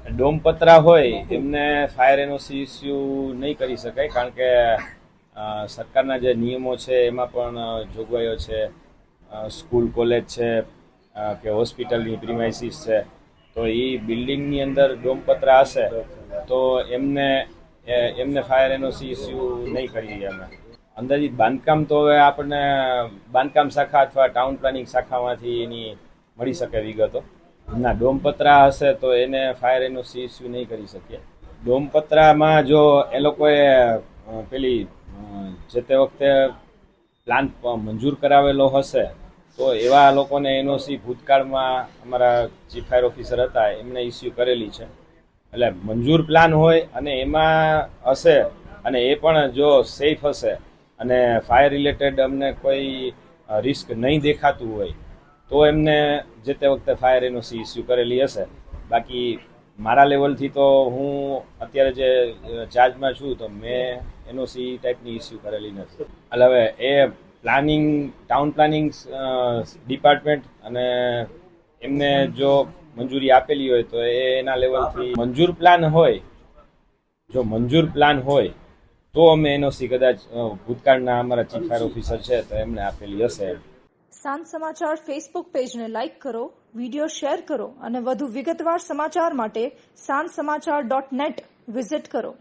ડોમપત્રા હોય એમને fire NOC issue નહીં કરી શકાય, કારણ કે સરકારના જે નિયમો છે એમાં પણ જોગવાઈઓ છે. સ્કૂલ કોલેજ છે કે હોસ્પિટલની પ્રિમાઇસીસ છે, તો એ બિલ્ડિંગની અંદર ડોમપત્રા હશે તો એમને ફાયર એનઓસી ઇસ્યુ નહીં કરીએ અમે. અંદાજિત બાંધકામ તો હવે આપણને બાંધકામ શાખા અથવા ટાઉન પ્લાનિંગ શાખામાંથી એની મળી શકે વિગતો. ના, ડોમપત્રા હશે તો એને ફાયર એનઓસી ઇસ્યુ નહીં કરી શકીએ. ડોમપત્રામાં જો એ લોકોએ પેલી જે તે વખતે પ્લાન મંજૂર કરાવેલો હશે તો એવા લોકોને એનઓસી ભૂતકાળમાં અમારા ચીફ ફાયર ઓફિસર હતા એમણે ઇસ્યુ કરેલી છે. એટલે મંજૂર પ્લાન હોય અને એમાં હશે અને એ પણ જો સેફ હશે અને ફાયર રિલેટેડ અમને કોઈ રિસ્ક નહીં દેખાતું હોય તો એમને જે તે વખતે ફાયર એનઓસી ઇસ્યુ કરેલી હશે. બાકી મારા લેવલથી તો હું અત્યારે જે ચાર્જમાં છું તો મેં એનઓસી ટાઈપની ઇસ્યુ કરેલી નથી. એટલે હવે એ પ્લાનિંગ ટાઉન પ્લાનિંગ ડિપાર્ટમેન્ટ અને એમને જો મંજૂરી આપેલી હોય તો એના લેવલથી મંજૂર પ્લાન હોય તો અમે એનઓસી કદાચ ભૂતકાળના અમારા ચીફ ફાયર ઓફિસર છે તો એમને આપેલી હશે. સાંજ સમાચાર ફેસબુક પેજને લાઇક કરો, વિડીયો શેર કરો અને વધુ વિગતવાર સમાચાર માટે sanssamachar.net વિઝિટ કરો.